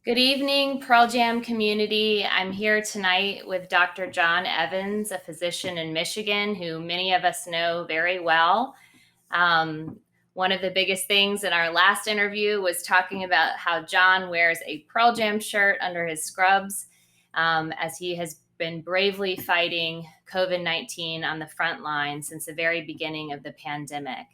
Good evening, Pearl Jam community. I'm here tonight with Dr. John Evans, a physician in Michigan who many of us know very well. Um, One of the biggest things in our last interview was talking about how John wears a Pearl Jam shirt under his scrubs as he has been bravely fighting COVID 19 on the front line since the very beginning of the pandemic.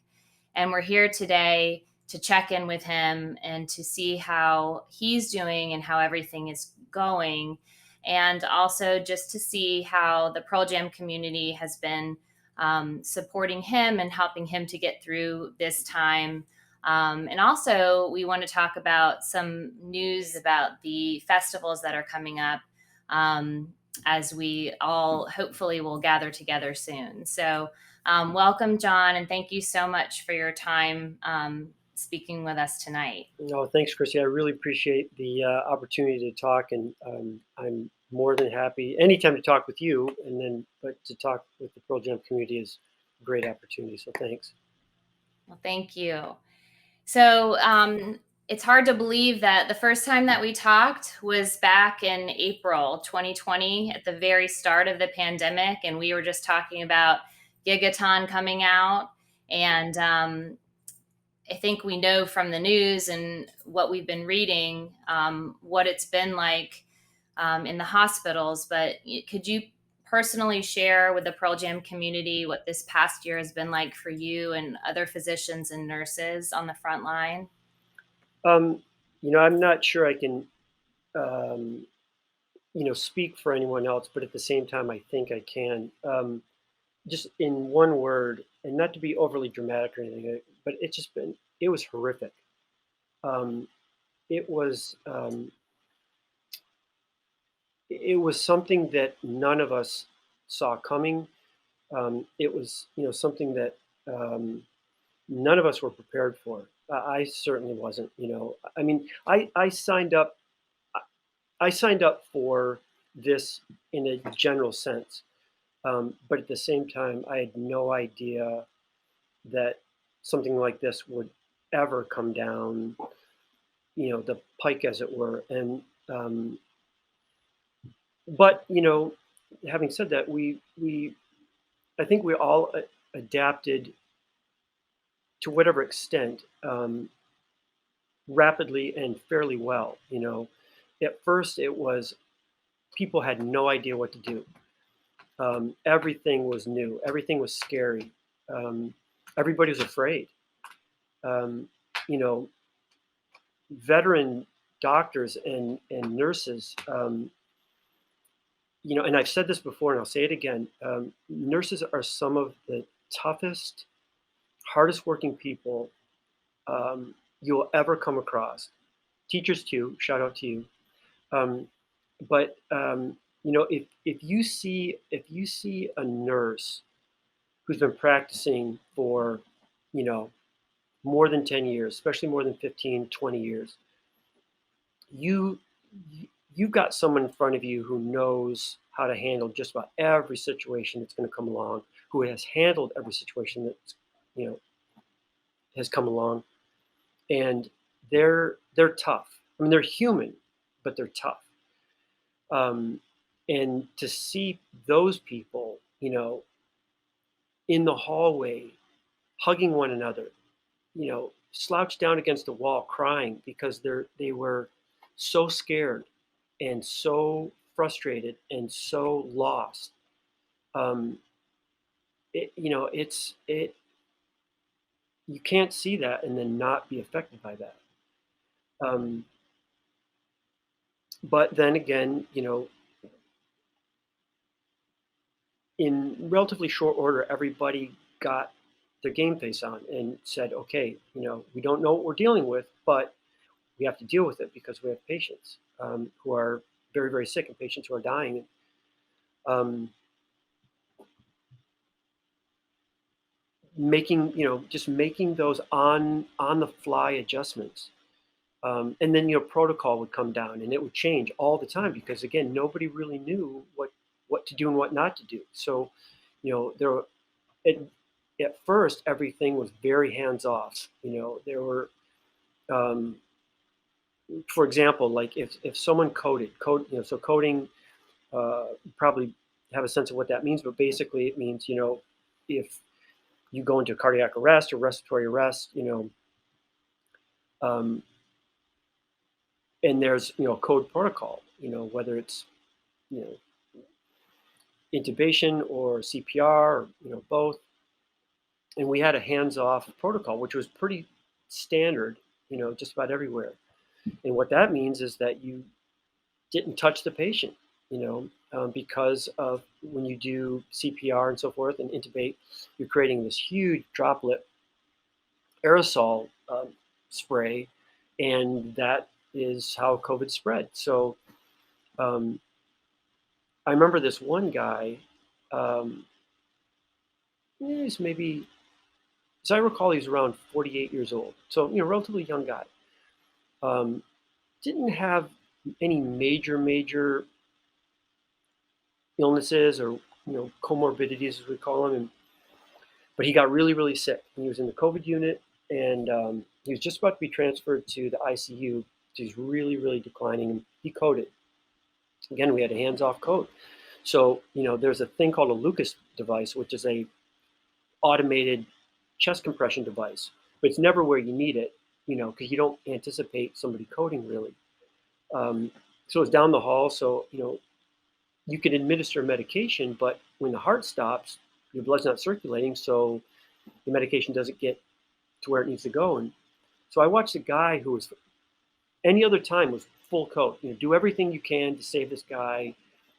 And we're here today to check in with him and to see how he's doing and how everything is going. And also just to see how the Pearl Jam community has been supporting him and helping him to get through this time. And also, we want to talk about some news about the festivals that are coming up as we all hopefully will gather together soon. So, welcome, John, and thank you so much for your time speaking with us tonight. No, thanks, Chrissy. I really appreciate the opportunity to talk, and I'm more than happy anytime to talk with you, but to talk with the Pearl Jam community is a great opportunity. So thanks. Well, thank you. So, it's hard to believe that the first time that we talked was back in April 2020 at the very start of the pandemic. And we were just talking about Gigaton coming out. And I think we know from the news and what we've been reading what it's been like in the hospitals. But could you personally share with the Pearl Jam community what this past year has been like for you and other physicians and nurses on the front line? Um, I'm not sure I can, um, speak for anyone else, but at the same time, I think I can. Just in one word, and not to be overly dramatic or anything, but it was horrific. Um, it was, um, it was something that none of us saw coming. It was, something that none of us were prepared for. I certainly wasn't. I mean, I signed up. I signed up for this in a general sense, but at the same time, I had no idea that something like this would ever come down, the pike, as it were. And but having said that, we I think we all adapted to whatever extent, rapidly and fairly well. At first it was people had no idea what to do. Everything was new. Everything was scary. Um, Everybody was afraid. Um, you know, Veteran doctors and nurses. And I've said this before, and I'll say it again. Nurses are some of the toughest, hardest working people you will ever come across. Teachers too. Shout out to you. Um, but if you see a nurse who's been practicing for you know more than 10 years, especially more than 15, 20 years, you you've got someone in front of you who knows how to handle just about every situation that's going to come along, who has handled every situation that's you know has come along, and they're tough. I mean, they're human, but they're tough. Um, and to see those people, in the hallway, hugging one another, slouched down against the wall, crying because they were so scared and so frustrated and so lost. Um, it you can't see that and then not be affected by that. Um, but then again, in relatively short order, everybody got their game face on and said, okay, we don't know what we're dealing with, but we have to deal with it because we have patients who are very, very sick and patients who are dying. Um, just making those on the fly adjustments. And then protocol would come down and it would change all the time because again nobody really knew what to do and what not to do. So there at, at first everything was very hands off. There were um, for example, like if someone code, so coding, probably have a sense of what that means, but basically it means, if you go into cardiac arrest or respiratory arrest, um, and there's, code protocol, whether it's, you know, intubation or CPR, or, both. And we had a hands-off protocol, which was pretty standard, just about everywhere. And what that means is that you didn't touch the patient, because of when you do CPR and so forth and intubate, you're creating this huge droplet aerosol spray, and that is how COVID spread. So um, I remember this one guy, um, he's maybe, as I recall, he's around 48 years old. So, relatively young guy. Um, didn't have any major illnesses or, comorbidities, as we call them. But he got really, really sick. And he was in the COVID unit, and he was just about to be transferred to the ICU. He's really, really declining. And he coded. Again, we had a hands-off code. So, there's a thing called a Lucas device, which is a automated chest compression device, but it's never where you need it, because you don't anticipate somebody coding really. So it's down the hall. So, you can administer medication, but when the heart stops, your blood's not circulating, so the medication doesn't get to where it needs to go. And so I watched a guy who was, any other time, was full code. Do everything you can to save this guy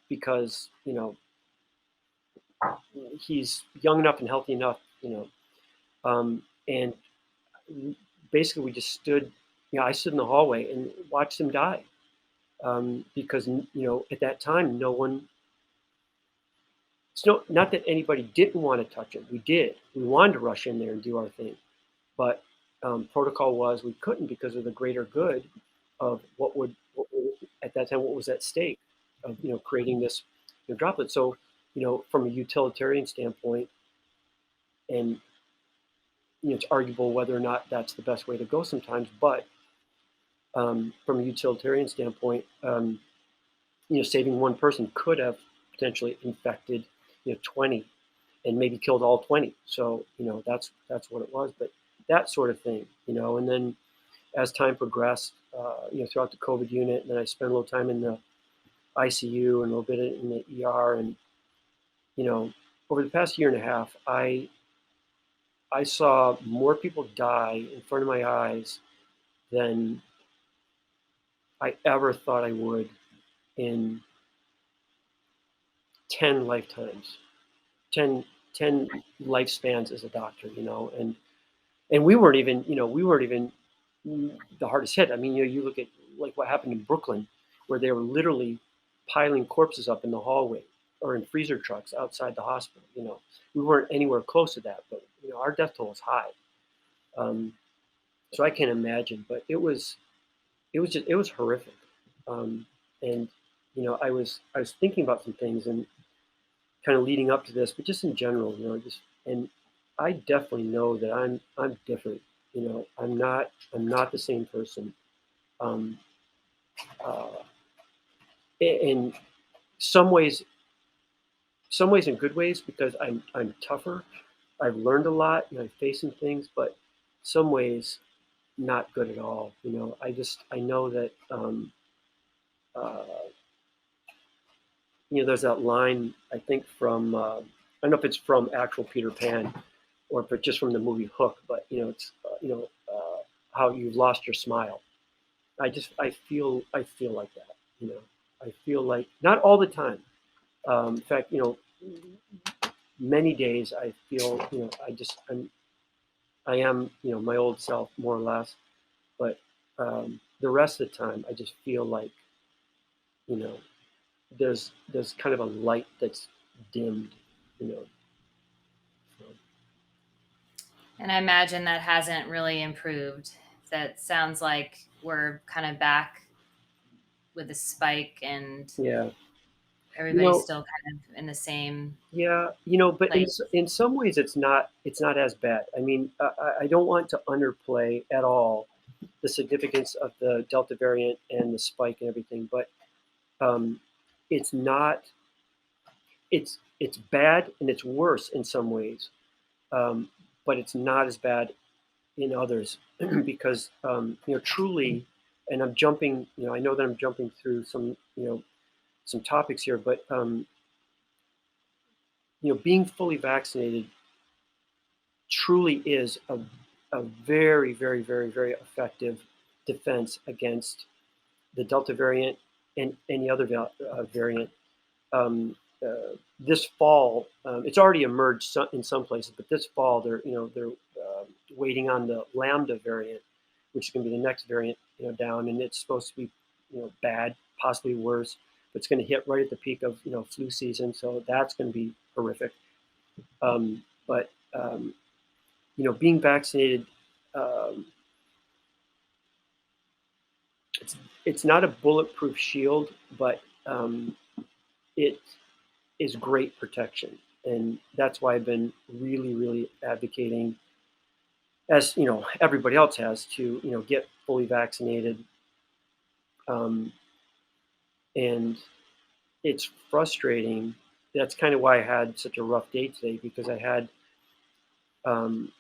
because, he's young enough and healthy enough, and basically we just stood, I stood in the hallway and watched him die, because, at that time, no one, it's not that anybody didn't want to touch him. We did. We wanted to rush in there and do our thing. But protocol was we couldn't because of the greater good of at that time, what was at stake of, creating this, droplet. So, from a utilitarian standpoint, and, it's arguable whether or not that's the best way to go sometimes, but from a utilitarian standpoint, saving one person could have potentially infected, 20 and maybe killed all 20. So, that's what it was. But that sort of thing, and then as time progressed, throughout the COVID unit, and then I spent a little time in the ICU and a little bit in the ER. And, over the past year and a half, I saw more people die in front of my eyes than I ever thought I would in 10 lifetimes, 10 lifespans as a doctor, and we weren't even the hardest hit. I mean, you look at like what happened in Brooklyn, where they were literally piling corpses up in the hallway or in freezer trucks outside the hospital. We weren't anywhere close to that, but our death toll was high. Um, so I can't imagine, but it was horrific. And I was thinking about some things and kind of leading up to this, but just in general, just, and I definitely know that I'm different. I'm not the same person. Um, uh, in some ways in good ways, because I'm tougher. I've learned a lot, I've faced some things, but some ways not good at all. I know that, uh, there's that line, I think, from, I don't know if it's from actual Peter Pan or if it's just from the movie Hook, but, it's, how you've lost your smile. I feel like that, I feel like, not all the time. In fact, many days I feel, I am, my old self more or less, but the rest of the time I just feel like, you know, there's kind of a light that's dimmed, you know. So, And I imagine that hasn't really improved. That sounds like we're kind of back with a spike and yeah, you everybody's know, still kind of in the same yeah, but in place. in some ways it's not as bad. I mean, I don't want to underplay at all the significance of the Delta variant and the spike and everything, but um, it's not. It's bad and it's worse in some ways, um, but it's not as bad in others because truly, and I'm jumping. I know that I'm jumping through some topics here, but being fully vaccinated truly is a very, very, very, very effective defense against the Delta variant and any other variant. This fall, it's already emerged in some places, but this fall they're waiting on the Lambda variant, which is going to be the next variant down, and it's supposed to be bad, possibly worse, but it's going to hit right at the peak of flu season, so that's going to be horrific. But being vaccinated, um, it's not a bulletproof shield, but it is great protection, and that's why I've been really, really advocating, as everybody else has, to get fully vaccinated. Um, and it's frustrating. That's kind of why I had such a rough day today, because I had um,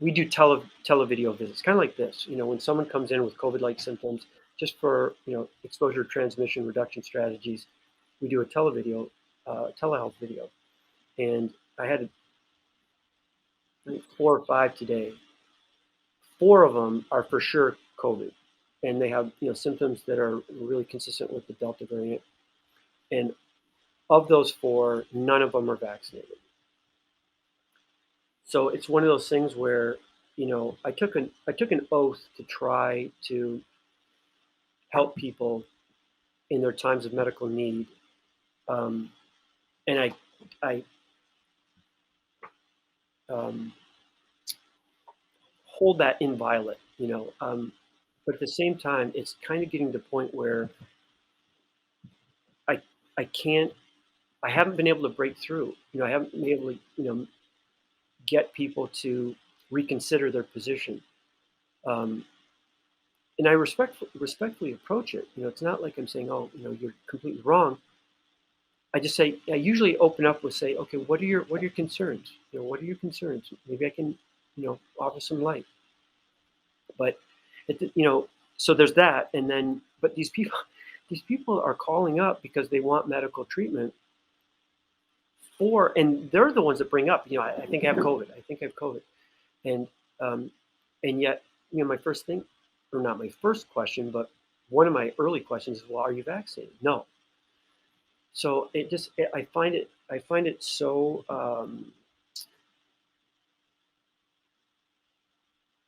we do televideo visits, kind of like this. When someone comes in with COVID-like symptoms, just for exposure transmission reduction strategies, we do a telehealth video, and I had I think 4 or 5 today. 4 of them are for sure COVID, and they have symptoms that are really consistent with the Delta variant. And of those 4, none of them are vaccinated. So it's one of those things where I took an oath to try to help people in their times of medical need, um, and I um, hold that inviolate. But at the same time, it's kind of getting to the point where I I can't I haven't been able to break through. I haven't been able to get people to reconsider their position. Um, and I respectfully approach it. It's not like I'm saying, "Oh, you're completely wrong." I usually open up with say, "Okay, what are your concerns? What are your concerns? Maybe I can, offer some light." But so there's that, and then but these people are calling up because they want medical treatment and they're the ones that bring up, I think I have COVID. I think I have COVID, and um, and yet, my first thing, or not my first question, but one of my early questions is, well, are you vaccinated? No. So I find it so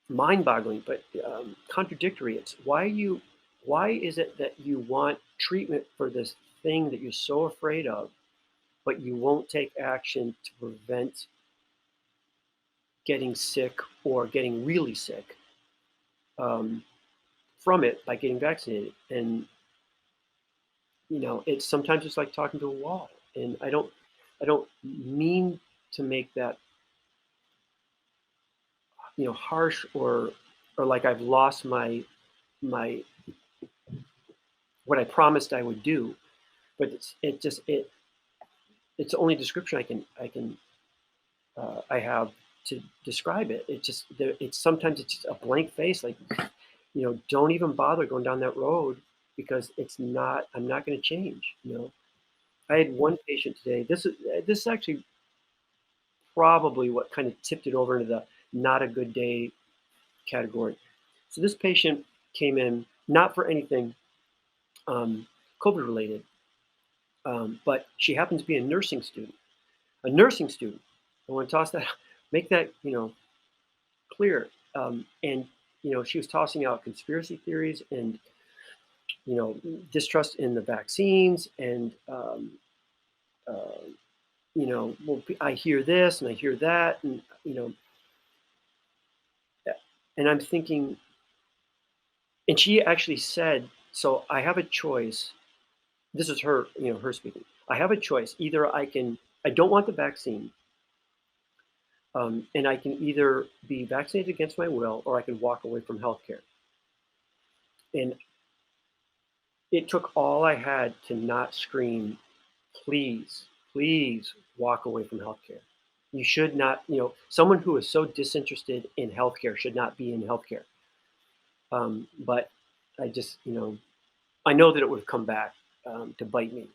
mind-boggling, but contradictory. It's why is it that you want treatment for this thing that you're so afraid of, but you won't take action to prevent getting sick or getting really sick um, from it by getting vaccinated? And it's sometimes it's like talking to a wall. And I don't mean to make that harsh or like I've lost my what I promised I would do, but it's the only description I have to describe it. It's sometimes it's just a blank face, like don't even bother going down that road, because I'm not going to change. I had one patient today. This is actually probably what kind of tipped it over into the not a good day category. So this patient came in not for anything COVID related, but she happens to be a nursing student. A nursing student. I want to toss that, make that clear. And she was tossing out conspiracy theories and distrust in the vaccines and uh, well, I hear this and I hear that, and and I'm thinking, and she actually said, so I have a choice. This is her, her speaking. I have a choice. Either I don't want the vaccine, And I can either be vaccinated against my will or I can walk away from healthcare. And it took all I had to not scream, please, please walk away from healthcare. You should not, someone who is so disinterested in healthcare should not be in healthcare. But I just, I know that it would have come back to bite me,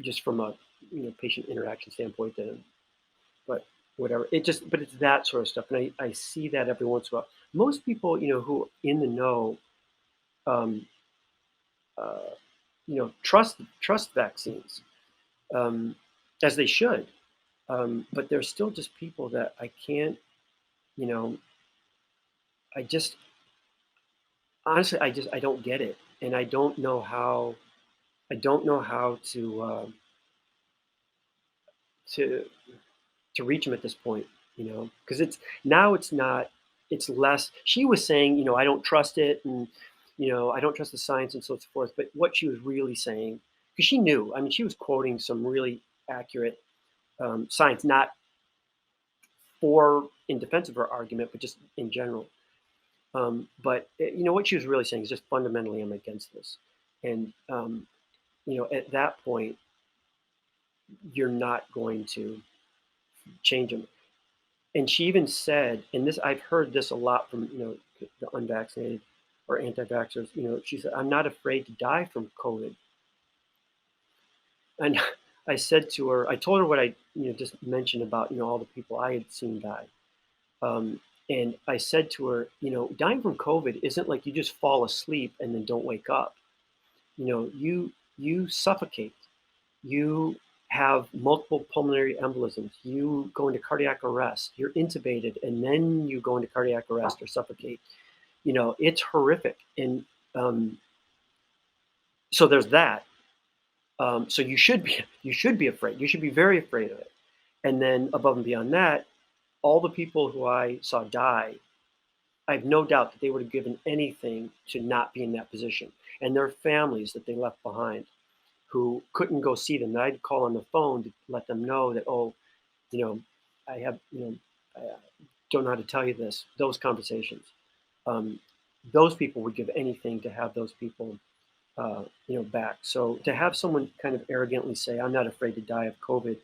just from a patient interaction standpoint. But whatever, but it's that sort of stuff, and I see that every once in a while. Most people, who are in the know, um, uh, trust vaccines, um, as they should. But there's still just people that I can't, you know, I just honestly, I don't get it, and I don't know how to to reach them at this point, because it's not, it's less. She was saying, I don't trust it, and I don't trust the science and so forth. But what she was really saying, because she knew, I mean, she was quoting some really accurate science, not for in defense of her argument, but just in general. But what she was really saying is just fundamentally, I'm against this, and at that point, you're not going to change them. And she even said, and this I've heard this a lot from the unvaccinated or anti-vaxxers. She said, "I'm not afraid to die from COVID." And I said to her, I told her what I just mentioned about all the people I had seen die. And I said to her, dying from COVID isn't like you just fall asleep and then don't wake up. You suffocate. You have multiple pulmonary embolisms. You go into cardiac arrest. You're intubated, and then you go into cardiac arrest or suffocate. It's horrific, and so there's that. So you should be afraid. You should be very afraid of it. And then above and beyond that, all the people who I saw die, I have no doubt that they would have given anything to not be in that position, and their families that they left behind, who couldn't go see them. That I'd call on the phone to let them know that, oh, you know, I have, I don't know how to tell you this. Those conversations, um, those people would give anything to have those people, back. So to have someone kind of arrogantly say, "I'm not afraid to die of COVID,"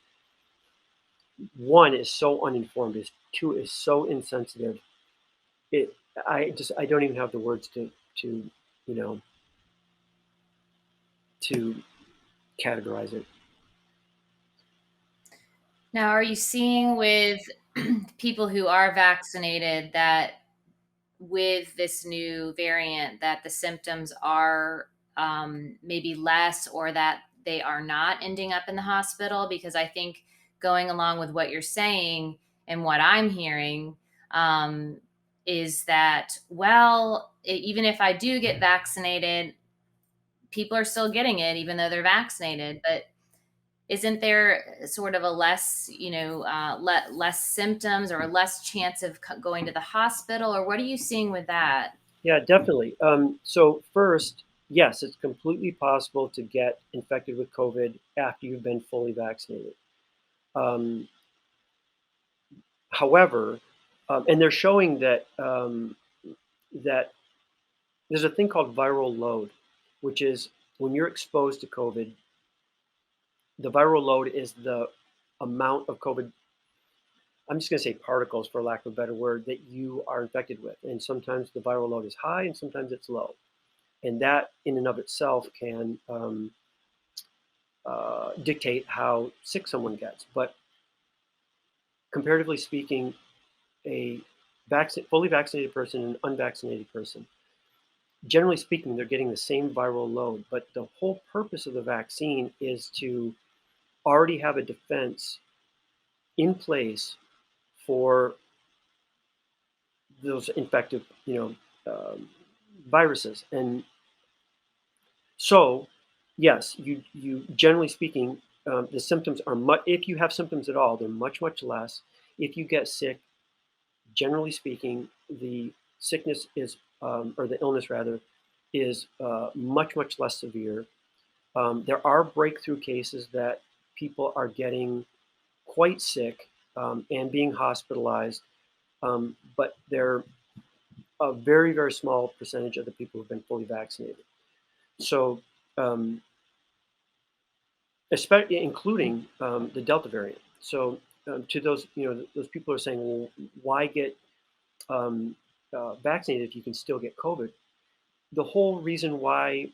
one is so uninformed. Is two is so insensitive. It, I don't even have the words to, you know, to categorize it. Now, are you seeing with people who are vaccinated that with this new variant that the symptoms are maybe less, or that they are not ending up in the hospital? Because I think going along with what you're saying and what I'm hearing, um, is that, well, even if I do get vaccinated, people are still getting it even though they're vaccinated. But isn't there sort of a less, less symptoms or less chance of going to the hospital? Or what are you seeing with that? Yeah, definitely. So first, yes, it's completely possible to get infected with COVID after you've been fully vaccinated. Um, However, and they're showing that there's a thing called viral load, which is when you're exposed to COVID, the viral load is the amount of COVID. I'm just going to say particles, for lack of a better word, that you are infected with. And sometimes the viral load is high, and sometimes it's low. And that, in and of itself, can dictate how sick someone gets. But comparatively speaking, a fully vaccinated person and an unvaccinated person, generally speaking, they're getting the same viral load. But the whole purpose of the vaccine is to already have a defense in place for those infective, viruses. And so, yes, you generally speaking, the symptoms are much. If you have symptoms at all, they're much less. If you get sick, generally speaking, the sickness is, or the illness rather, is much less severe. There are breakthrough cases that people are getting quite sick, and being hospitalized, but they're a very, very small percentage of the people who've been fully vaccinated. So, um, especially including the Delta variant. So, to those, those people are saying, well, why get vaccinated if you can still get COVID? The whole reason why,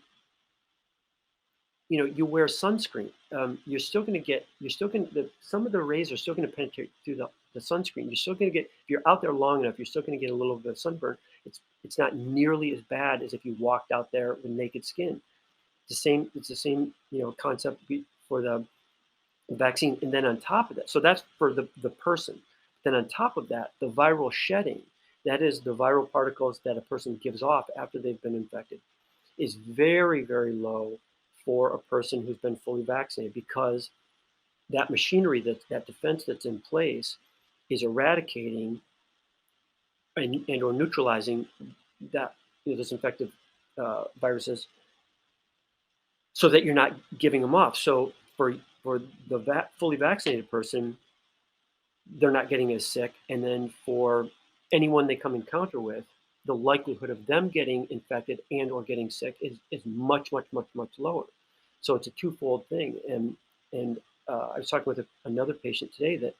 you wear sunscreen, you're still going to, some of the rays are still going to penetrate through the sunscreen. You're still going to get, if you're out there long enough, you're still going to get a little bit of sunburn. It's not nearly as bad as if you walked out there with naked skin. It's the same, concept for the vaccine. And then on top of that, so that's for the person. Then on top of that, the viral shedding, that is the viral particles that a person gives off after they've been infected, is very, very low for a person who's been fully vaccinated, because that machinery, that defense that's in place, is eradicating and or neutralizing that, those infective viruses, so that you're not giving them off. So for the fully vaccinated person, they're not getting as sick, and then for anyone they come encounter with, the likelihood of them getting infected and or getting sick is much, much, much, much lower. So it's a twofold thing. And I was talking with another patient today that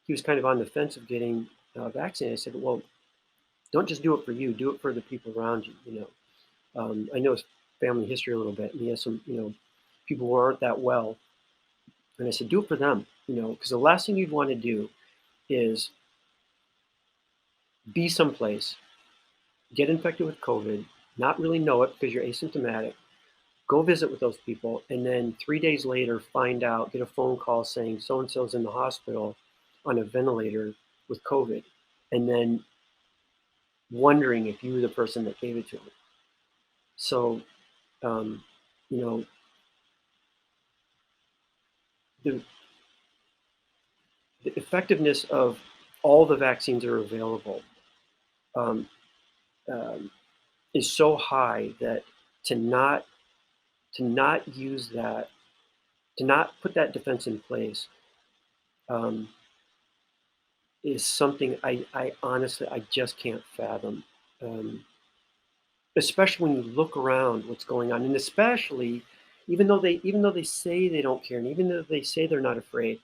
he was kind of on the fence of getting vaccinated. I said, well, don't just do it for you, do it for the people around you. I know his family history a little bit, and he has some, people who aren't that well. And I said, do it for them, because the last thing you'd want to do is be someplace, get infected with COVID, not really know it because you're asymptomatic, go visit with those people, and then 3 days later find out, get a phone call saying so and so's in the hospital on a ventilator with COVID, and then wondering if you were the person that gave it to them. So, um, you know, the, the effectiveness of all the vaccines that are available um, um, is so high that to not use that, to not put that defense in place, um, is something I honestly, I just can't fathom. Um, Especially when you look around what's going on, and especially even though they say they don't care, and even though they say they're not afraid,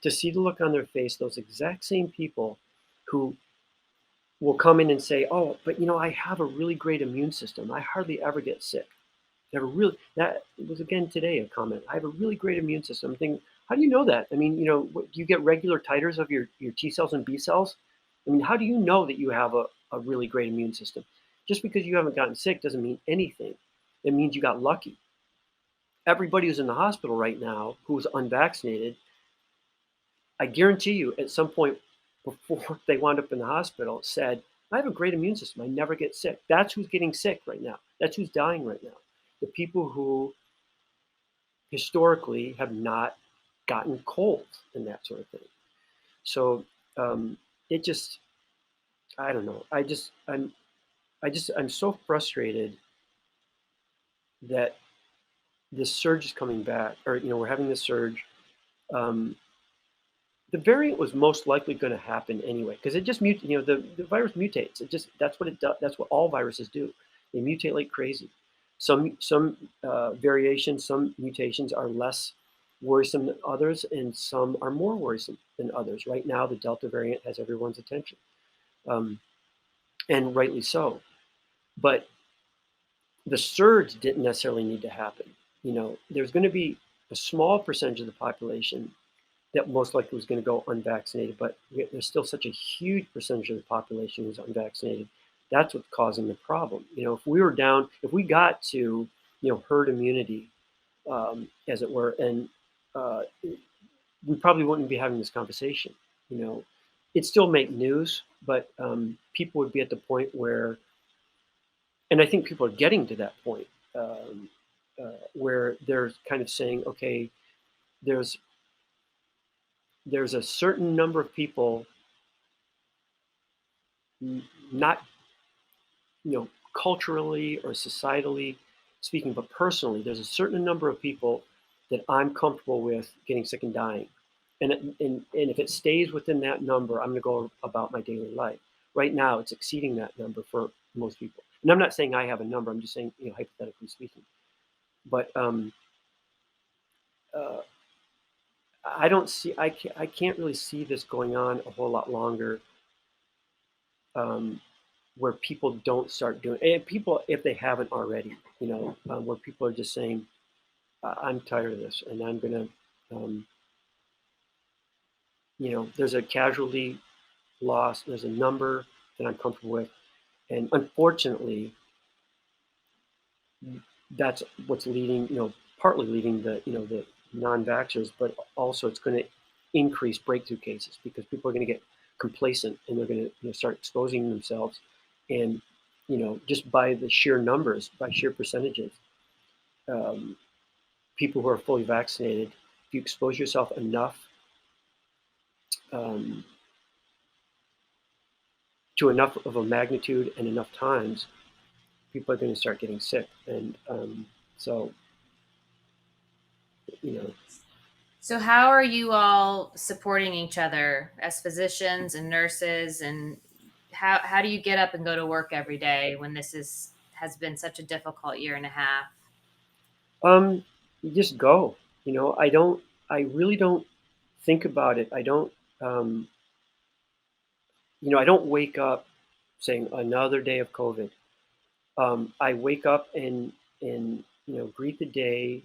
to see the look on their face, those exact same people who will come in and say, "Oh, but I have a really great immune system. I hardly ever get sick." That was again today a comment. I have a really great immune system. I'm thinking, how do you know that? I mean, do you get regular titers of your T cells and B cells? I mean, how do you know that you have a really great immune system? Just because you haven't gotten sick doesn't mean anything. It means you got lucky. Everybody who's in the hospital right now who's unvaccinated, I guarantee you at some point before they wound up in the hospital said, I have a great immune system. I never get sick. That's who's getting sick right now. That's who's dying right now. The people who historically have not gotten colds and that sort of thing. So it just, I don't know. I'm so frustrated that this surge is coming back, or we're having this surge. Um, the variant was most likely going to happen anyway, because it just the virus mutates. That's what it does. That's what all viruses do. They mutate like crazy. Some variations, some mutations are less worrisome than others, and some are more worrisome than others. Right now, the Delta variant has everyone's attention, um, and rightly so. But the surge didn't necessarily need to happen. There's going to be a small percentage of the population that most likely was going to go unvaccinated, but there's still such a huge percentage of the population who's unvaccinated. That's what's causing the problem. If we got to, herd immunity, as it were, and we probably wouldn't be having this conversation. It'd still make news, but people would be at the point where, and I think people are getting to that point, where they're kind of saying, okay, there's a certain number of people, not culturally or societally speaking, but personally, there's a certain number of people that I'm comfortable with getting sick and dying. and if it stays within that number, I'm going to go about my daily life. Right now, it's exceeding that number for most people. And I'm not saying I have a number. I'm just saying, hypothetically speaking. But uh, I can't really see this going on a whole lot longer, um, where people don't start doing, and people, if they haven't already, where people are just saying, I'm tired of this, and I'm going to, there's a casualty loss, there's a number that I'm comfortable with. And unfortunately, that's what's leading, partly leading the non-vaxxers, but also it's going to increase breakthrough cases because people are going to get complacent and they're going to start exposing themselves. And, just by the sheer numbers, by sheer percentages, um, people who are fully vaccinated, if you expose yourself enough um, to enough of a magnitude and enough times, people are going to start getting sick. And so, you know, So how are you all supporting each other as physicians and nurses, and how do you get up and go to work every day when this is has been such a difficult year and a half? you just go. I really don't think about it. Um, I don't wake up saying another day of COVID. I wake up and greet the day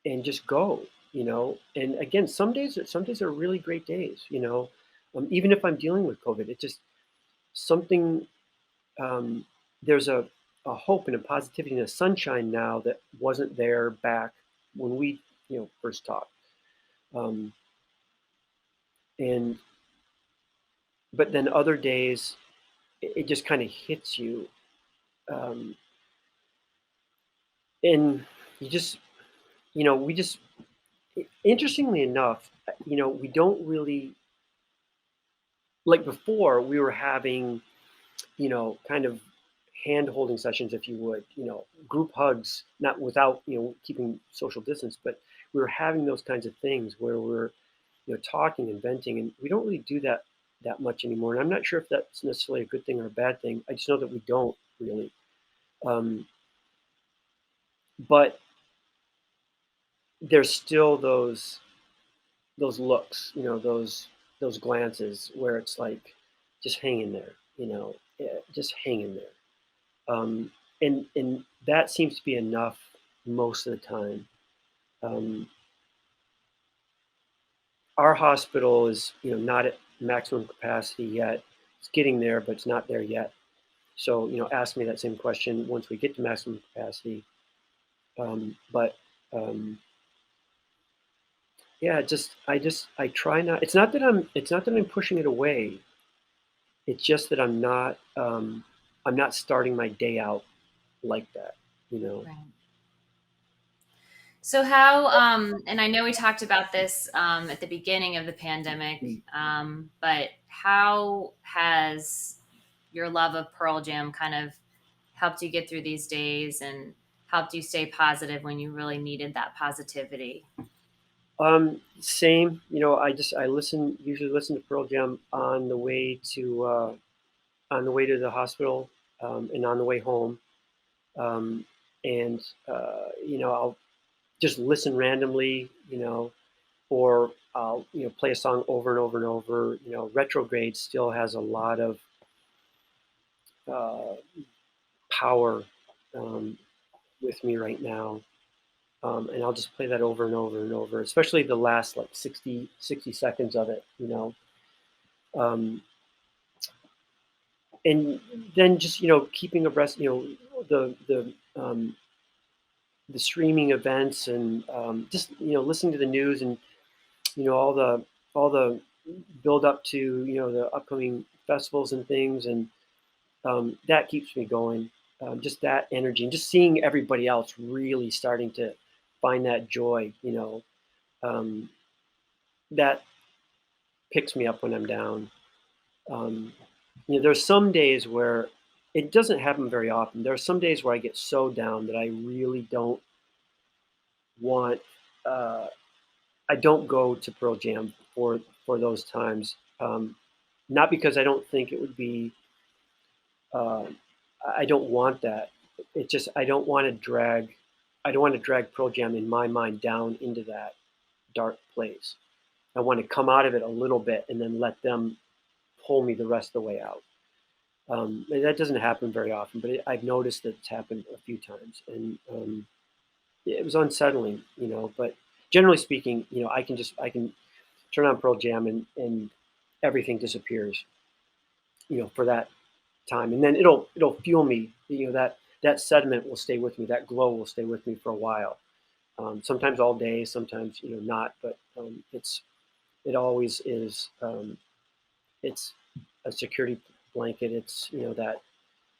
and just go. And again, some days are really great days. Even if I'm dealing with COVID, it's just something. Um, there's a hope and a positivity and a sunshine now that wasn't there back when we first talked. Um, and but then other days it just kind of hits you, um, and you just we just, interestingly enough, we don't really, like before we were having kind of hand holding sessions, if you would, group hugs, not without keeping social distance, but we were having those kinds of things where we're talking and venting, and we don't really do that much anymore. And I'm not sure if that's necessarily a good thing or a bad thing. I just know that we don't really. Um, but there's still those looks, those glances where it's like, just hang in there, just hang in there. And that seems to be enough most of the time. Um, our hospital is not at maximum capacity yet. It's getting there, but it's not there yet. So ask me that same question once we get to maximum capacity. But yeah, I try not. It's not that I'm pushing it away. It's just that I'm not starting my day out like that. You know. Right. So how and I know we talked about this at the beginning of the pandemic, Mm. but how has your love of Pearl Jam kind of helped you get through these days and helped you stay positive when you really needed that positivity? Same. I usually listen to Pearl Jam on the way to the hospital, and on the way home. Um, and I'll just listen randomly, or I'll play a song over and over and over. Retrograde still has a lot of uh, power, um, with me right now. And I'll just play that over and over and over, especially the last like 60 seconds of it. Um, and then just keeping abreast, the streaming events, and just listening to the news, and all the build up to the upcoming festivals and things, and that keeps me going. Just that energy, and just seeing everybody else really starting to find that joy, um, that picks me up when I'm down. Um, there's some days where it doesn't happen very often. There are some days where I get so down that I really don't want, uh, I don't go to Pearl Jam for those times. Not because I don't think it would be. Uh, I don't want that. It just I don't want to drag. I don't want to drag Pearl Jam in my mind down into that dark place. I want to come out of it a little bit and then let them pull me the rest of the way out. And that doesn't happen very often, but I've noticed that it's happened a few times, and it was unsettling, But generally speaking, I can turn on Pearl Jam and everything disappears, for that time, and then it'll fuel me. That sediment will stay with me. That glow will stay with me for a while. Sometimes all day, sometimes not, but it always is. It's a security blanket. It's that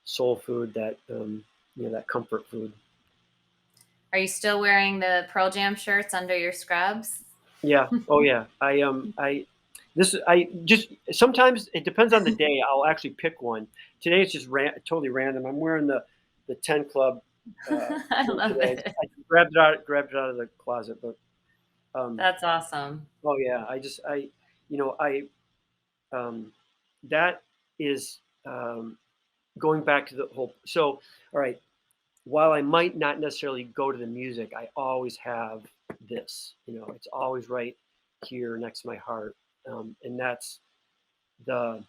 soul food, that comfort food. Are you still wearing the Pearl Jam shirts under your scrubs? Yeah. Oh yeah. I just sometimes it depends on the day. I'll actually pick one. Today it's just totally random. I'm wearing the 10 Club I shirt love today. it. I grabbed it out of the closet, but That's awesome. oh yeah. You know I um, that is going back to the whole. So all right. While I might not necessarily go to the music, I always have this. It's always right here next to my heart, and that's the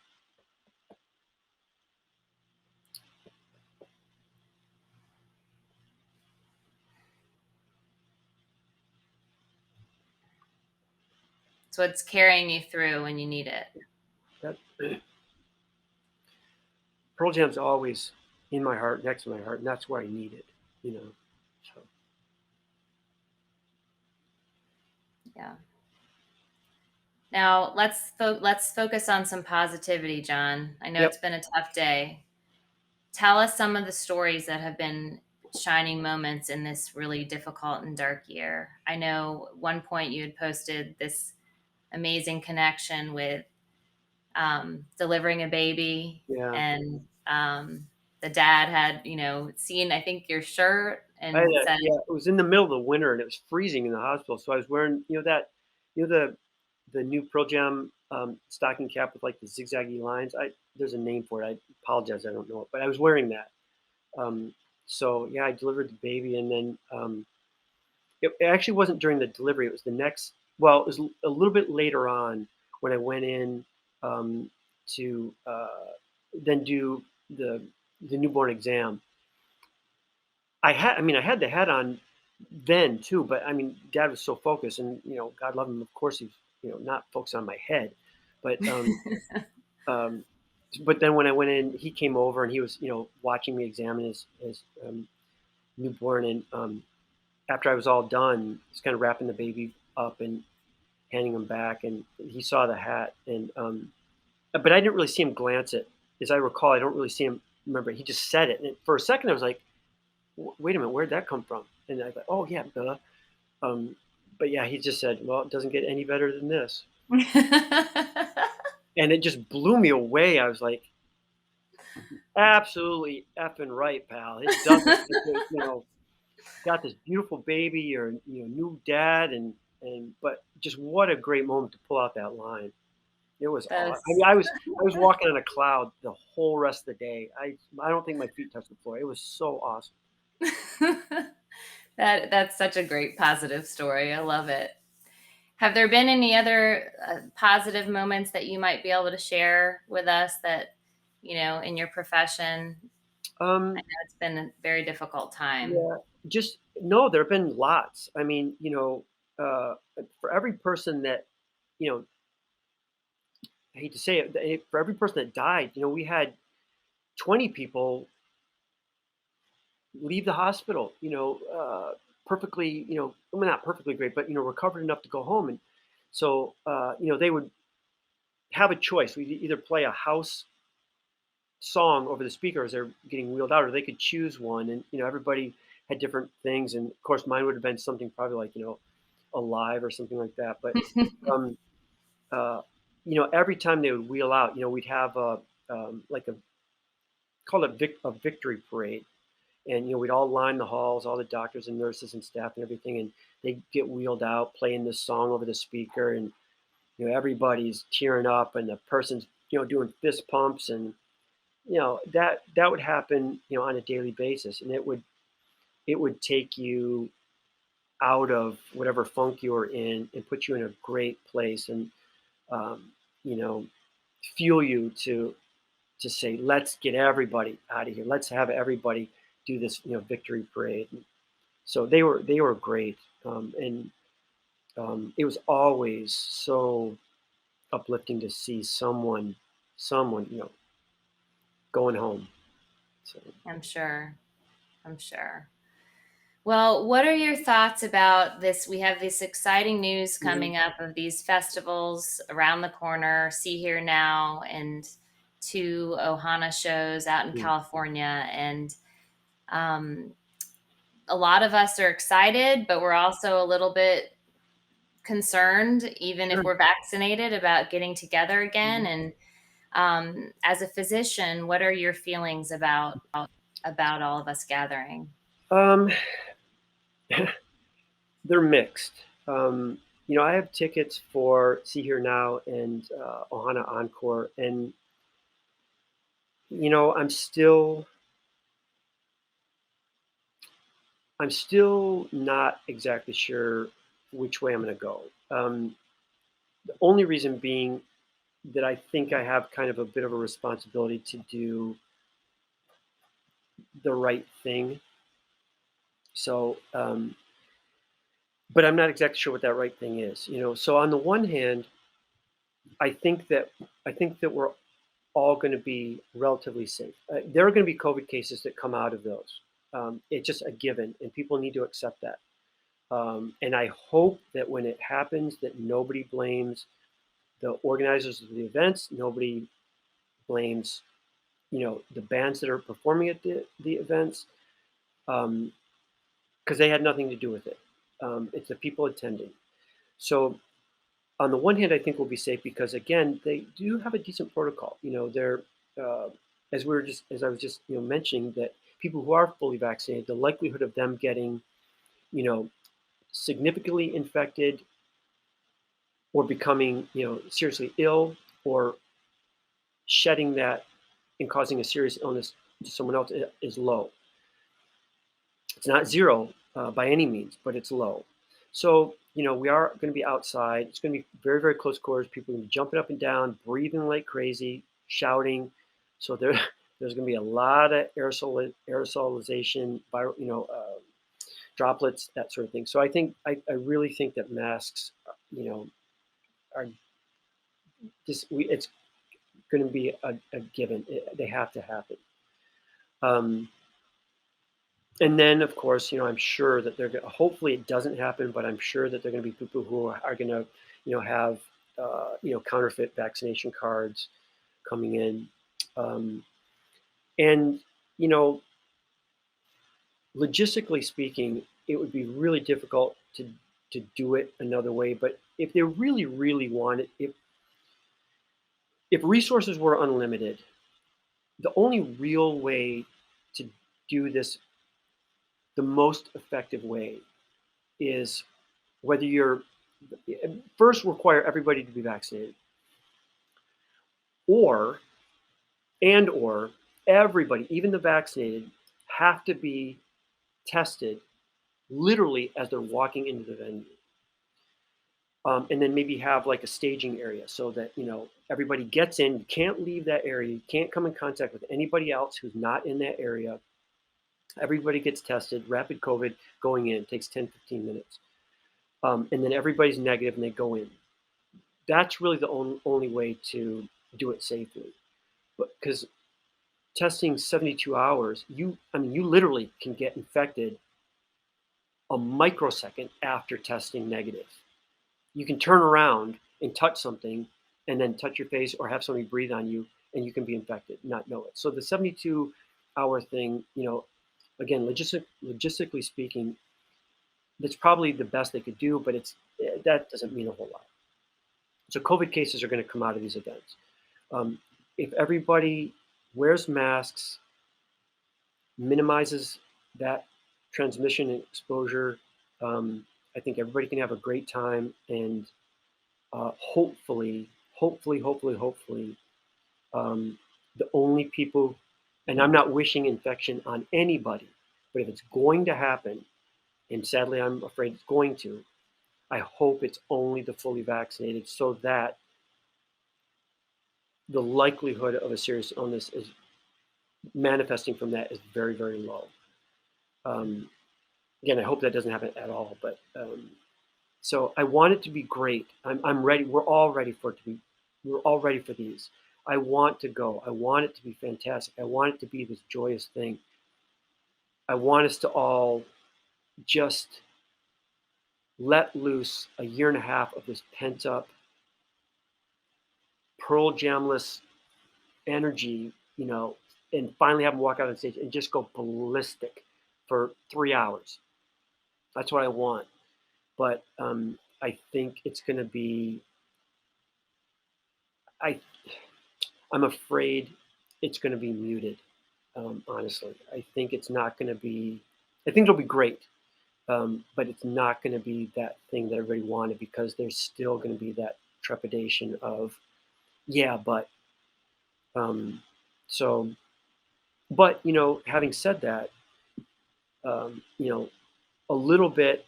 It's what's carrying you through when you need it. that Pearl Jam's always in my heart, next to my heart, and that's where I need it. You know, so Yeah. Now let's focus on some positivity, John. I know yep, it's been a tough day. Tell us some of the stories that have been shining moments in this really difficult and dark year. I know at one point you had posted this amazing connection with delivering a baby, yeah. and the dad had, seen, I think, your shirt I had and said, yeah. It was in the middle of the winter and it was freezing in the hospital, so I was wearing the new Pearl Jam stocking cap with like the zigzaggy lines. There's a name for it. I apologize, I don't know it, but I was wearing that. Um, so yeah, I delivered the baby, and then it actually wasn't during the delivery. It was the next. Well, it was a little bit later on when I went in to then do the newborn exam. I had the hat on then too, but I mean, Dad was so focused, and God love him. Of course, he's not focused on my head, but um, but then when I went in, he came over and he was watching me examine his newborn, and after I was all done, he's kind of wrapping the baby up and handing him back, and he saw the hat, and but I didn't really see him glance it. As I recall, I don't really see him. Remember, he just said it, and for a second, I was like, "Wait a minute, where'd that come from?" And I thought, "Oh yeah, duh." Um, but yeah, he just said, "Well, it doesn't get any better than this," and it just blew me away. I was like, "Absolutely effing right, pal. It doesn't. Got this beautiful baby, you're new dad, and but just what a great moment to pull out that line. It was aw I That's mean, I was walking on a cloud the whole rest of the day. I don't think my feet touched the floor. It was so awesome. that's such a great positive story. I love it. Have there been any other positive moments that you might be able to share with us that, in your profession? I Um, know it's been a very difficult time. yeah, just no, there have been lots. I mean, for every person that, you know, I hate to say it, for every person that died, we had 20 people leave the hospital, perfectly, well, not perfectly great, but, recovered enough to go home. And so, they would have a choice. We'd either play a house song over the speaker as they're getting wheeled out, or they could choose one. And, everybody had different things. And of course, mine would have been something probably like, Alive or something like that. But, um, uh, every time they would wheel out, we'd have like called a victory parade. and we'd all line the halls, all the doctors and nurses and staff and everything, and they get wheeled out playing this song over the speaker, and everybody's tearing up, and the person's doing fist pumps, and that would happen on a daily basis, and it would take you out of whatever funk you were in and put you in a great place, and um, you know fuel you to say, let's get everybody out of here, let's have everybody do this victory parade. And so they were great, and it was always so uplifting to see someone going home. So I'm sure. I'm sure. Well, what are your thoughts about this? We have this exciting news mhm, coming up of these festivals around the corner, See Here Now, and two Ohana shows out in mhm, California. And um, a lot of us are excited, but we're also a little bit concerned, even if sure. we're vaccinated, about getting together again. Mhm. And as a physician, what are your feelings about all of us gathering? um they're mixed. um I have tickets for See Here Now and Ohana Encore, and I'm still not exactly sure which way I'm going to go. The only reason being that I think I have kind of a bit of a responsibility to do the right thing. So, but I'm not exactly sure what that right thing is. So on the one hand, I think that I think that we're all going to be relatively safe. There are going to be COVID cases that come out of those. It's just a given, and people need to accept that. And I hope that when it happens, that nobody blames the organizers of the events. Nobody blames, the bands that are performing at the events, because they had nothing to do with it. It's the people attending. So on the one hand, I think we'll be safe because again, they do have a decent protocol. They're uh, as I was just mentioning, that people who are fully vaccinated, the likelihood of them getting you know significantly infected or becoming seriously ill or shedding that and causing a serious illness to someone else is low. It's not zero by any means, but it's low. So, we are going to be outside. It's going to be very, very close quarters. People are going to be jumping up and down, breathing like crazy, shouting. So there's going to be a lot of aerosolization, droplets, that sort of thing. So I really think that masks, are it's going to be a given. They have to happen. Um, And then, of course, I'm sure that they're going to, hopefully it doesn't happen, but I'm sure that there are going to be people who are going to, have, counterfeit vaccination cards coming in. Um, and, you know, logistically speaking, it would be really difficult to do it another way. But if they really, really wanted, if resources were unlimited, the only real way to do this the most effective way is whether you're first require everybody to be vaccinated, or or everybody, even the vaccinated, have to be tested literally as they're walking into the venue. And then maybe have like a staging area so that everybody gets in. You can't leave that area. You can't come in contact with anybody else who's not in that area. Everybody gets tested, rapid COVID going in. It takes 10-15 minutes. And then everybody's negative and they go in. That's really the only way to do it safely. But because testing 72 hours, you literally can get infected a microsecond after testing negative. You can turn around and touch something and then touch your face or have somebody breathe on you and you can be infected, not know it. So the 72-hour thing, again, logistically speaking, that's probably the best they could do, but that doesn't mean a whole lot. So COVID cases are going to come out of these events. If everybody wears masks, minimizes that transmission and exposure, I think everybody can have a great time, and hopefully, um, the only people, and I'm not wishing infection on anybody, but if it's going to happen, and sadly I'm afraid it's going to, I hope it's only the fully vaccinated, so that the likelihood of a serious illness is manifesting from that is very, very low. Um, Again, I hope that doesn't happen at all, but so I want it to be great. I'm ready. We're all ready for it to be. We're all ready for these. I want to go. I want it to be fantastic. I want it to be this joyous thing. I want us to all just let loose a year and a half of this pent up Pearl Jamless energy, and finally have them walk out on stage and just go ballistic for 3 hours. That's what I want. But I think it's going to be. I I'm afraid it's going to be muted. Honestly, I think it's not going to be. I think it'll be great, but it's not going to be that thing that everybody wanted, because there's still going to be that trepidation of, yeah, but um, so. But having said that, um, you know, a little bit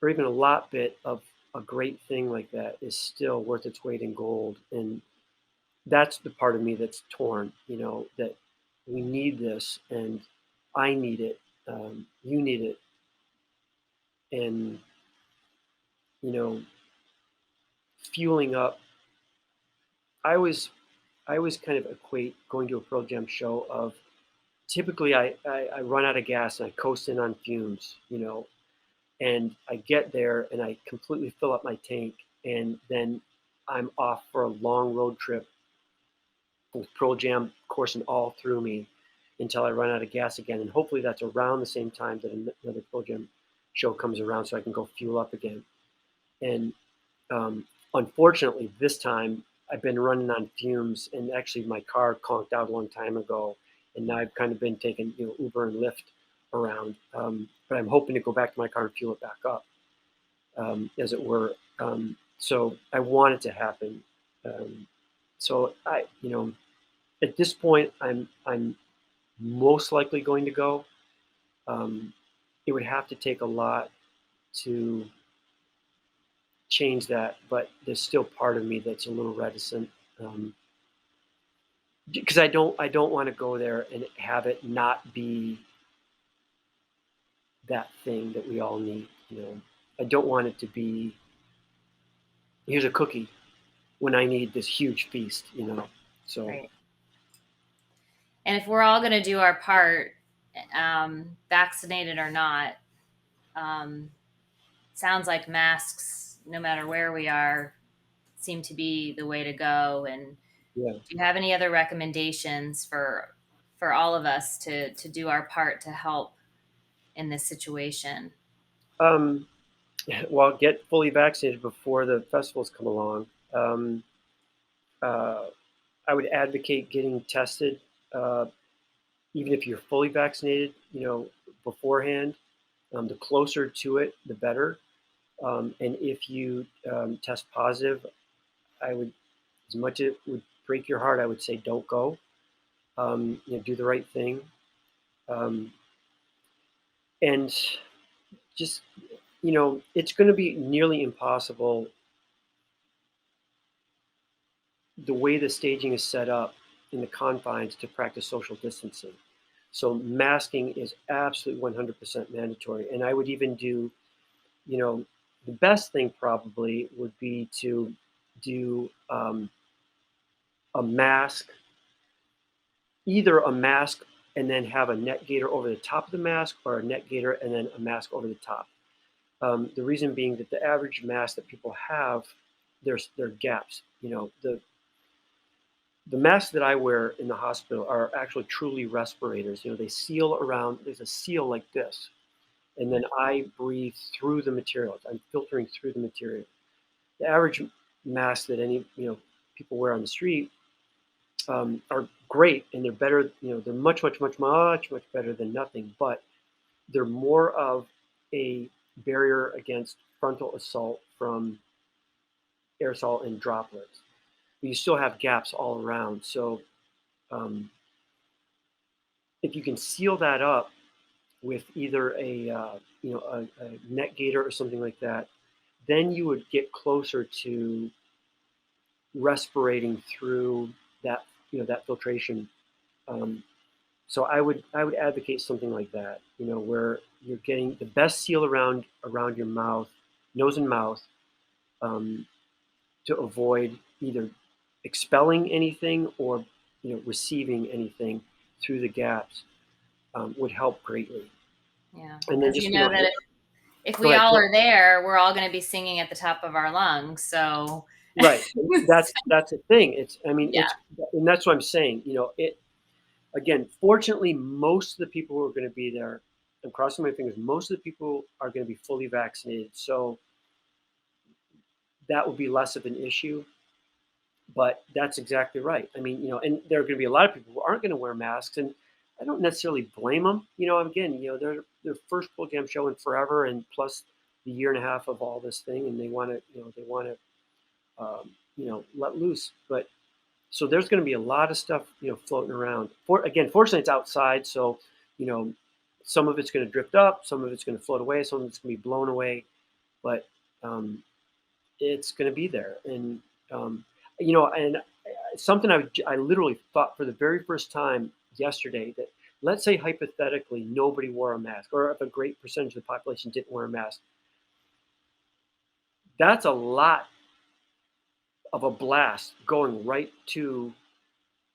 or even a lot bit of a great thing like that is still worth its weight in gold, and that's the part of me that's torn. That we need this, and I need it. You need it, and you know, fueling up. I always, I always kind of equate going to a Pearl Jam show of, typically I run out of gas and I coast in on fumes, and I get there and I completely fill up my tank, and then I'm off for a long road trip with Pearl Jam coursing all through me until I run out of gas again. And hopefully that's around the same time that another Pearl Jam show comes around, so I can go fuel up again. And unfortunately, this time I've been running on fumes, and actually my car conked out a long time ago, and now I've kind of been taking Uber and Lyft around. But I'm hoping to go back to my car and fuel it back up, as it were. So I want it to happen. Um, so at this point, I'm most likely going to go. Um, it would have to take a lot to change that, but there's still part of me that's a little reticent, because I don't want to go there and have it not be that thing that we all need. I don't want it to be, here's a cookie when I need this huge feast. So Right. And if we're all going to do our part, vaccinated or not, um, sounds like masks, no matter where we are, seem to be the way to go. And yeah. do you have any other recommendations for all of us to do our part to help in this situation? Um, well, get fully vaccinated before the festivals come along. Uh, I would advocate getting tested, uh, even if you're fully vaccinated, beforehand. The closer to it, the better. And if you test positive, I would, as much as it would break your heart, I would say don't go. Do the right thing, um, and just it's going to be nearly impossible the way the staging is set up in the confines to practice social distancing. So masking is absolutely 100% mandatory, and I would even do, the best thing probably would be to do a mask, either a mask and then have a net gaiter over the top of the mask, or a net gaiter and then a mask over the top. The reason being that the average mask that people have, there's there are gaps. The masks that I wear in the hospital are actually truly respirators. They seal around. There's a seal like this, and then I breathe through the material. I'm filtering through the material. The average mask that any people wear on the street are great, and they're better. They're much, much, much, much, much better than nothing. But they're more of a barrier against frontal assault from aerosol and droplets. But you still have gaps all around. So um, if you can seal that up with either a net gator or something like that, then you would get closer to respirating through that that filtration. Um, so I would advocate something like that, where you're getting the best seal around your mouth, nose and mouth, um, to avoid either expelling anything or receiving anything through the gaps, would help greatly. Yeah, And then because just that if go we ahead. all are there, we're all going to be singing at the top of our lungs. So, Right. That's the thing. I mean, yeah, and that's what I'm saying. Again, fortunately, most of the people who are going to be there, I'm crossing my fingers, most of the people are going to be fully vaccinated. So that will be less of an issue. But that's exactly right. I mean, and there are going to be a lot of people who aren't going to wear masks, and I don't necessarily blame them. Again, they're their first Pearl Jam show in forever, and plus the year and a half of all this thing, and they want to let loose. But so there's going to be a lot of stuff floating around. Fortunately, it's outside, so you know some of it's going to drift up, some of it's going to float away, some of it's going to be blown away, but um, it's going to be there. And um, and something I literally thought for the very first time yesterday, that let's say hypothetically nobody wore a mask, or if a great percentage of the population didn't wear a mask, that's a lot of a blast going right to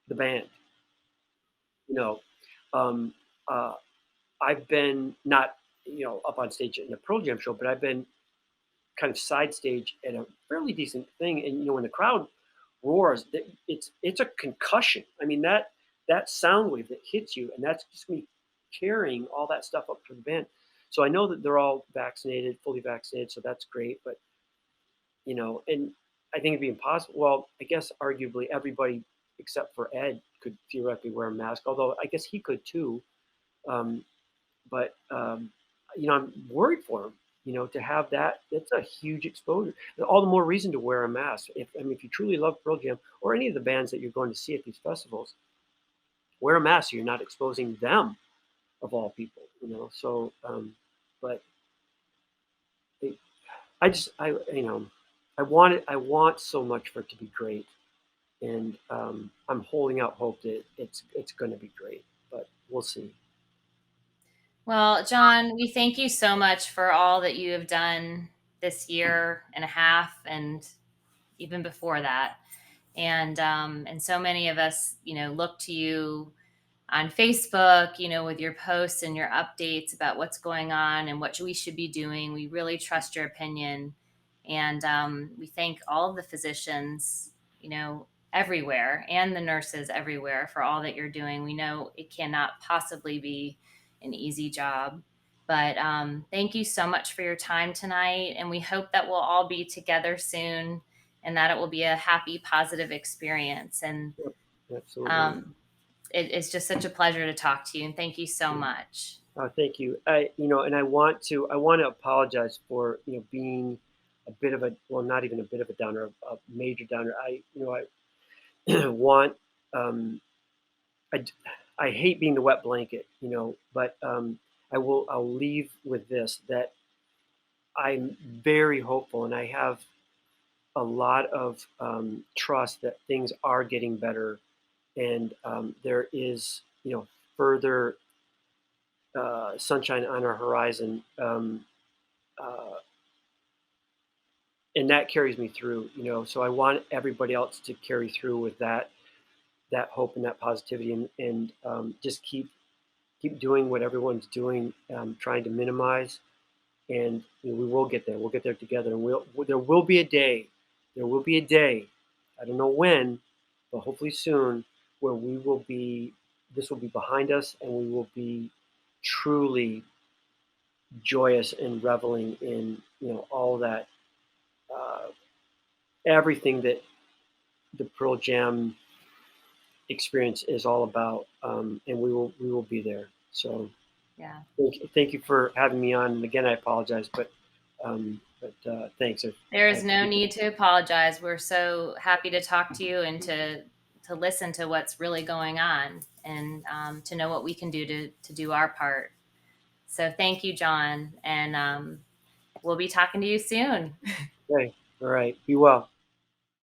the band. You know, um, uh, I've been not up on stage in a Pearl Jam show, but I've been kind of side stage at a fairly decent thing, and when the crowd roars, it's a concussion. I mean, that sound wave that hits you, and that's just me carrying all that stuff up to the band. So I know that they're all vaccinated, fully vaccinated, so that's great. But and I think it'd be impossible. Well, I guess arguably everybody except for Ed could theoretically wear a mask, although I guess he could too. Um, but I'm worried for him. To have that's a huge exposure. All the more reason to wear a mask. If you truly love Pearl Jam or any of the bands that you're going to see at these festivals, wear a mask so you're not exposing them of all people. So, but it, I just I want so much for it to be great, and I'm holding out hope that it's going to be great, but we'll see. well, John, we thank you so much for all that you have done this year and a half, and even before that. And so many of us, look to you on Facebook, with your posts and your updates about what's going on and what we should be doing. We really trust your opinion. And we thank all of the physicians, everywhere, and the nurses everywhere for all that you're doing. We know it cannot possibly be an easy job. But thank you so much for your time tonight. And we hope that we'll all be together soon and that it will be a happy, positive experience. And Yep, absolutely. um, it's just such a pleasure to talk to you, and thank you so Yeah. much. Thank you. And I want to apologize for being a bit of a, well, not even a bit of a downer, a major downer. I want um, I I hate being the wet blanket, but I'll leave with this, that I'm very hopeful, and I have a lot of trust that things are getting better, and there is further sunshine on our horizon. Uh, and that carries me through, so I want everybody else to carry through with that hope and that positivity, and just keep doing what everyone's doing, trying to minimize, and we will get there. We'll get there together, and there will be a day. There will be a day. I don't know when, but hopefully soon, where we will be. This will be behind us, and we will be truly joyous and reveling in all that, uh, everything that the Pearl Jam experience is all about, and we will be there. So Yeah. Thank you for having me on. And again, I apologize, thanks. There I is no appreciate need to apologize. We're so happy to talk to you and to listen to what's really going on, and to know what we can do to do our part. So thank you, John, and we'll be talking to you soon. it. Okay. All right. Be well.